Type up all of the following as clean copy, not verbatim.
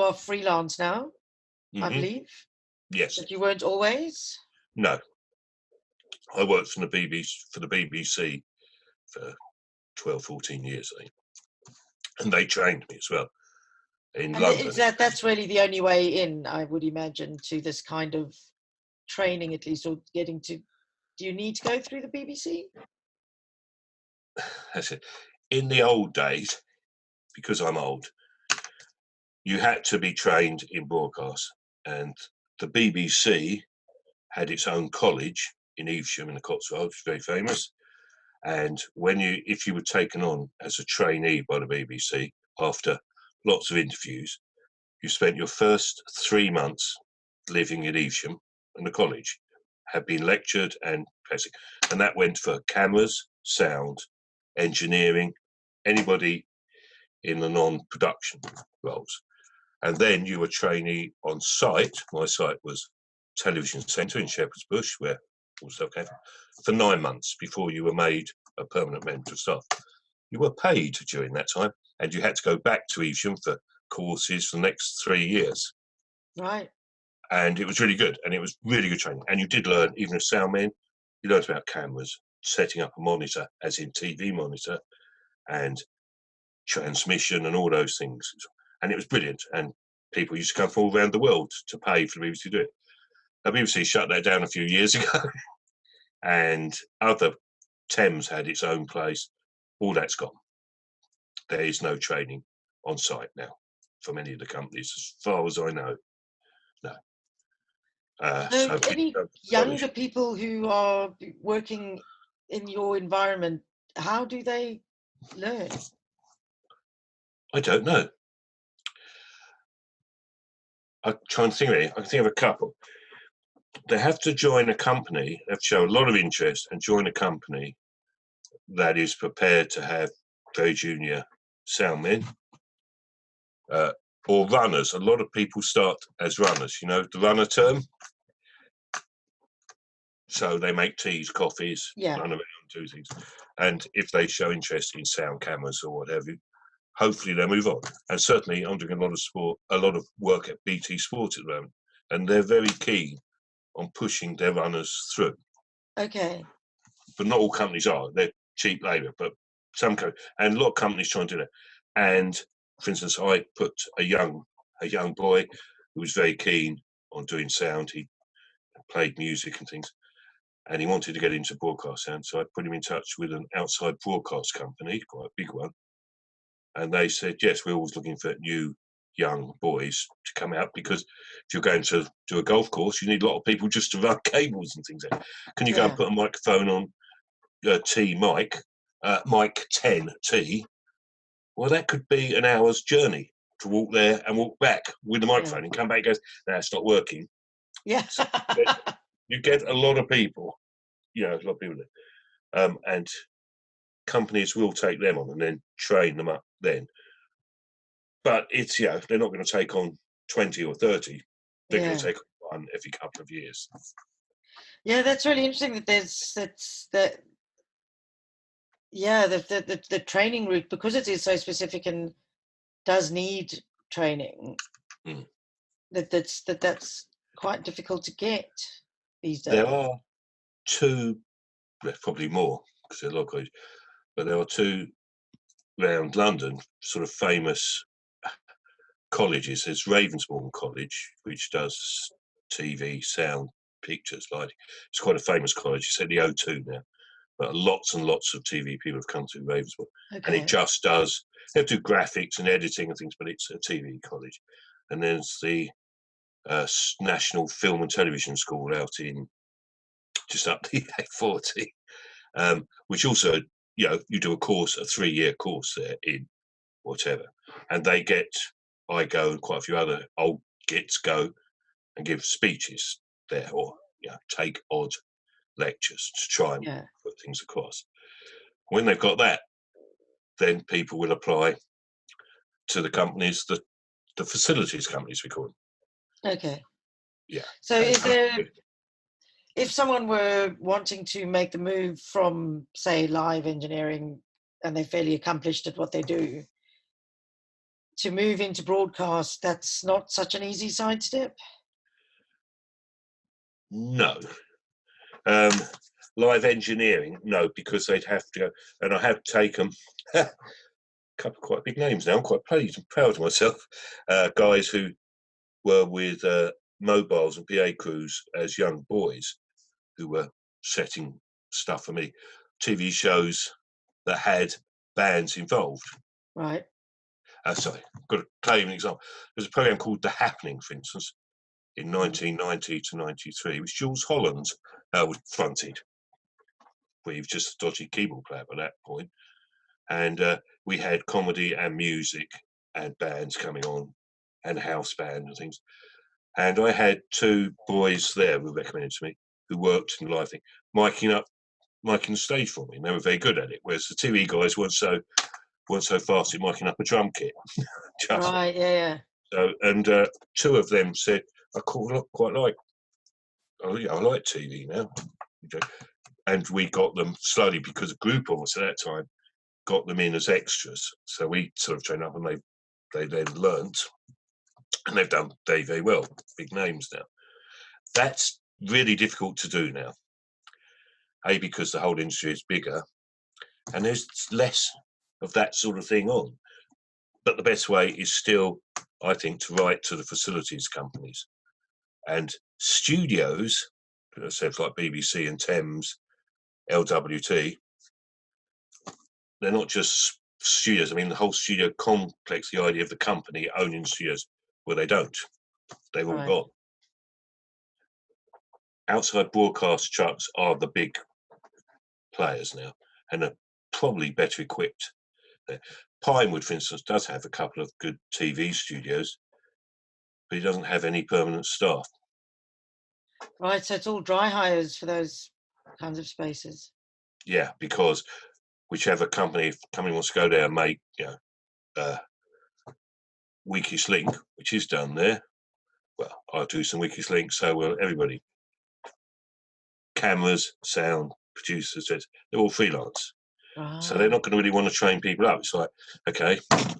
are freelance now, I Hmm. believe, Yes. but you weren't always? No. I worked for the BBC for 12, 14 years, I think. And they trained me as well in And London. is that's really the only way in, I would imagine, to this kind of training, at least, or getting to, do you need to go through the BBC? That's it. In the old days, because I'm old, you had to be trained in broadcast. And the BBC had its own college in Evesham in the Cotswolds, very famous. And if you were taken on as a trainee by the BBC after lots of interviews, you spent your first 3 months living in Evesham, and the college had been lectured and pressing. And that went for cameras, sound, engineering, anybody in the non-production roles. And then you were trainee on site. My site was Television Centre in Shepherd's Bush, where all stuff came from, for 9 months before you were made a permanent member of staff. You were paid during that time, and you had to go back to Evesham for courses for the next 3 years. Right. And it was really good, and it was really good training. And you did learn, even as soundmen, you learned about cameras, setting up a monitor, as in TV monitor, and transmission and all those things. And it was brilliant. And people used to come from all around the world to pay for the BBC to do it. The BBC shut that down a few years ago, and other Thames had its own place. All that's gone. There is no training on site now for many of the companies, as far as I know. No. So So any younger people who are working in your environment, how do they learn? I don't know. I'm trying to think of it. I can think of a couple. They have to join a company, they have to show a lot of interest and join a company that is prepared to have very junior soundmen or runners. A lot of people start as runners, you know, the runner term. So they make teas, coffees, run around, do things. And if they show interest in sound cameras or whatever, hopefully they'll move on. And certainly I'm doing a lot of work at BT Sport at the moment. And they're very keen on pushing their runners through. Okay. But not all companies are. They're cheap labour, but some and a lot of companies try and do that. And for instance, I put a young boy who was very keen on doing sound. He played music and things, and he wanted to get into broadcast sound. So I put him in touch with an outside broadcast company, quite a big one, and they said, yes, we're always looking for new young boys to come out, because if you're going to do a golf course, you need a lot of people just to run cables and things. Can you go and put a microphone on T mic, mic 10T? Well, that could be an hour's journey to walk there and walk back with the microphone and come back and goes, no, it's not working. Yeah. So you get a lot of people, a lot of people there. And companies will take them on and then train them up then. But it's, they're not going to take on 20 or 30. They're going to take on one every couple of years. Yeah, that's really interesting that the training route, because it is so specific and does need training, that's quite difficult to get these days. There are two, probably more, because there are a lot of colleges, but there are two around London, sort of famous colleges. There's Ravensbourne College, which does TV, sound, pictures, lighting. It's quite a famous college. It's at the O2 now, but lots and lots of TV people have come to Ravensbourne, and it just does. They have to do graphics and editing and things, but it's a TV college. And there's the National Film and Television School out in just up the A40, which also, you do a course, a 3-year course there in whatever, and I go, and quite a few other old gits go and give speeches there, or take odd lectures to try and put things across. When they've got that, then people will apply to the companies, the facilities companies, we call them. Okay. Yeah. So if someone were wanting to make the move from, say, live engineering, and they're fairly accomplished at what they do, to move into broadcast, that's not such an easy sidestep? No. Live engineering, no, because they'd have to go, and I have taken a couple of quite big names now. I'm quite pleased and proud of myself. Guys who were with mobiles and PA crews as young boys who were setting stuff for me. TV shows that had bands involved. Right. Sorry, I've got to tell you an example. There's a program called The Happening, for instance, in 1990 to 93, which Jules Holland was fronted. He was just a dodgy keyboard player by that point. And we had comedy and music and bands coming on and house band and things. And I had two boys there who recommended to me who worked in the live thing, miking the stage for me. And they were very good at it, whereas the TV guys weren't so fast at miking up a drum kit. Right, yeah. So, and two of them said, I quite like, I like TV now. Okay. And we got them slowly, because a group of us at that time got them in as extras. So we sort of trained up, and they then learnt, and they've done very, very well, big names now. That's really difficult to do now. A, because the whole industry is bigger, and there's less of that sort of thing on. But the best way is still, I think, to write to the facilities companies and studios, so like BBC and Thames, LWT. They're not just studios. I mean, the whole studio complex, the idea of the company owning studios, well, they don't. They've all gone. Outside broadcast trucks are the big players now, and are probably better equipped. Pinewood, for instance, does have a couple of good TV studios, but it doesn't have any permanent staff. Right, so it's all dry hires for those kinds of spaces. Yeah, because whichever company, if the company wants to go there and make, weakest link, which is done there, well, I'll do some weakest link, so will everybody. Cameras, sound, producers, they're all freelance. So they're not going to really want to train people up. It's like, okay, want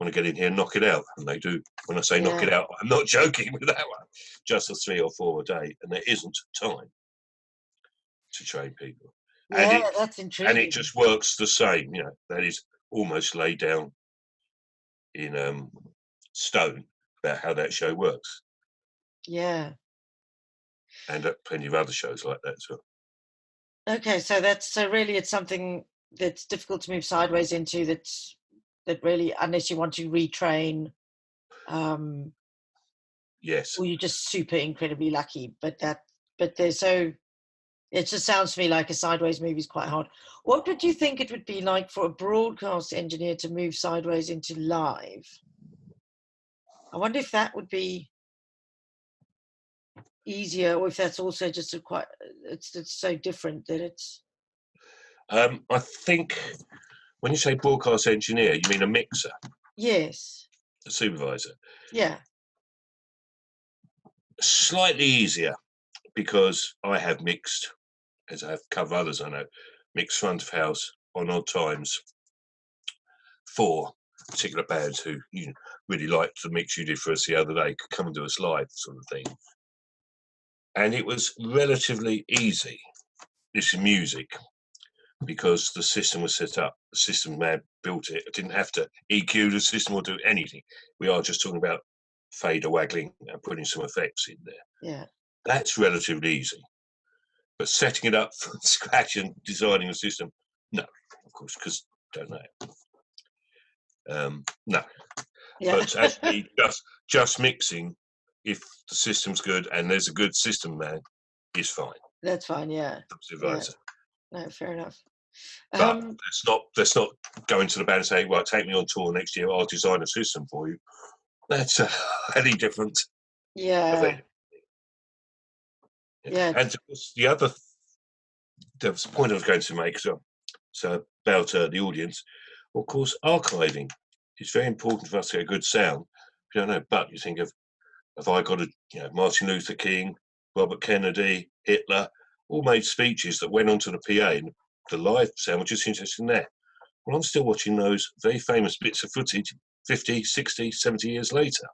to get in here and knock it out. And they do. When I say knock it out, I'm not joking with that one. Just a 3 or 4 a day. And there isn't time to train people. Yeah, that's intriguing. And it just works the same. That is almost laid down in stone about how that show works. Yeah. And plenty of other shows like that as well. Okay, so really it's something that's difficult to move sideways into, that really, unless you want to retrain, yes, or you're just super incredibly lucky, but it just sounds to me like a sideways move is quite hard. What would you think it would be like for a broadcast engineer to move sideways into live? I wonder if that would be easier, or if that's also just it's so different that it's. I think when you say broadcast engineer, you mean a mixer? Yes. A supervisor? Yeah. Slightly easier, because I have mixed, as I have covered others I know, mixed front of house on odd times for particular bands who really liked the mix you did for us the other day, could come and do us live, sort of thing. And it was relatively easy. This is music, because the system was set up. The system man built it. I didn't have to EQ the system or do anything. We are just talking about fader waggling and putting some effects in there. Yeah. That's relatively easy. But setting it up from scratch and designing a system, no, of course, because don't know. No. Yeah. But actually, just mixing, if the system's good and there's a good system man, is fine. That's fine. Yeah. No, fair enough. But let's not go into the band and say, well, take me on tour next year, I'll design a system for you. That's any different. Yeah. Yeah. And of course, there was a point I was going to make, so about the audience. Of course, archiving is very important for us to get a good sound. You don't know, but you think of, have I got Martin Luther King, Robert Kennedy, Hitler, all made speeches that went onto the PA, and the live sound was just interesting there. Well, I'm still watching those very famous bits of footage 50, 60, 70 years later.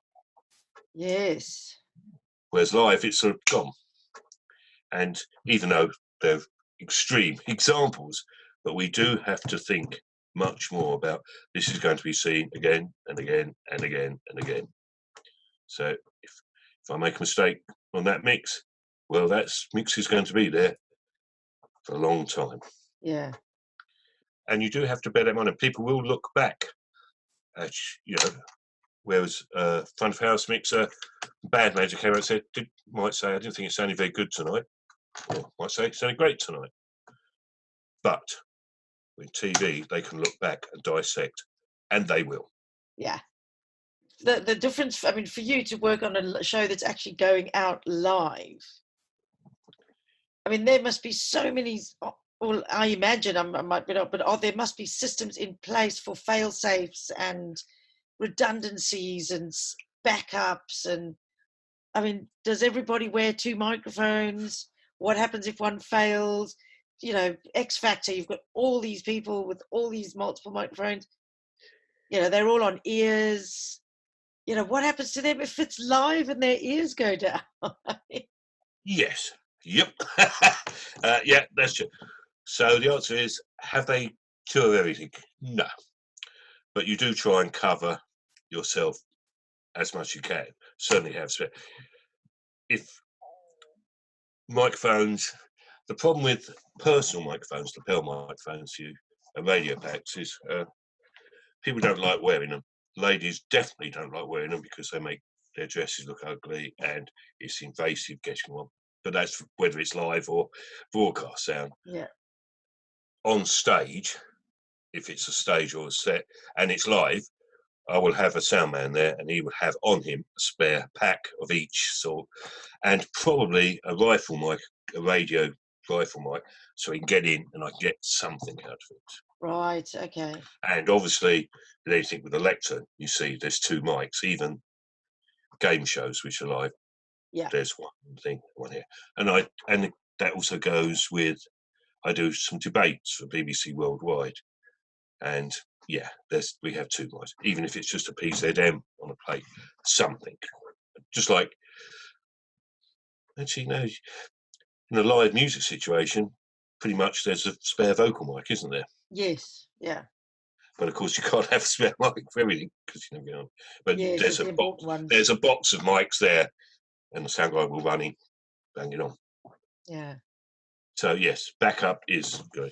Yes. Whereas live, it's sort of gone. And even though they're extreme examples, but we do have to think much more about this is going to be seen again and again and again and again. So if I make a mistake on that mix, well, that mix is going to be there for a long time. Yeah. And you do have to bear that in mind. And people will look back at, whereas front of house mixer, bad manager came out and said, might say, I didn't think it sounded very good tonight. Or might say, it sounded great tonight. But with TV, they can look back and dissect, and they will. Yeah. The difference, I mean, for you to work on a show that's actually going out live, I mean, there must be so many, well, I imagine, I might be not, but there must be systems in place for fail safes and redundancies and backups. And I mean, does everybody wear 2 microphones? What happens if one fails? X Factor, you've got all these people with all these multiple microphones. They're all on ears. What happens to them if it's live and their ears go down? Yes. Yep. Yeah, that's true. So the answer is, have they two of everything? No. But you do try and cover yourself as much as you can. Certainly have spare. If microphones, the problem with personal microphones, lapel microphones, and radio packs is people don't like wearing them. Ladies definitely don't like wearing them because they make their dresses look ugly and it's invasive getting one. But that's whether it's live or broadcast sound. Yeah. On stage, if it's a stage or a set and it's live, I will have a sound man there and he would have on him a spare pack of each sort and probably a rifle mic, a radio rifle mic, so he can get in and I get something out of it. Right, okay. And obviously, with anything with a lectern, you see there's 2 mics, even game shows which are live. Yeah. There's one here. And that also goes with, I do some debates for BBC Worldwide. And yeah, we have 2 mics, even if it's just a PZM on a plate, something. Just like, actually, no, in a live music situation, pretty much there's a spare vocal mic, isn't there? Yes, yeah. But of course, you can't have a spare mic for everything because you never get on. But yes, there's a box of mics there, and the sound guy will run in, banging on. Yeah. So yes, backup is good.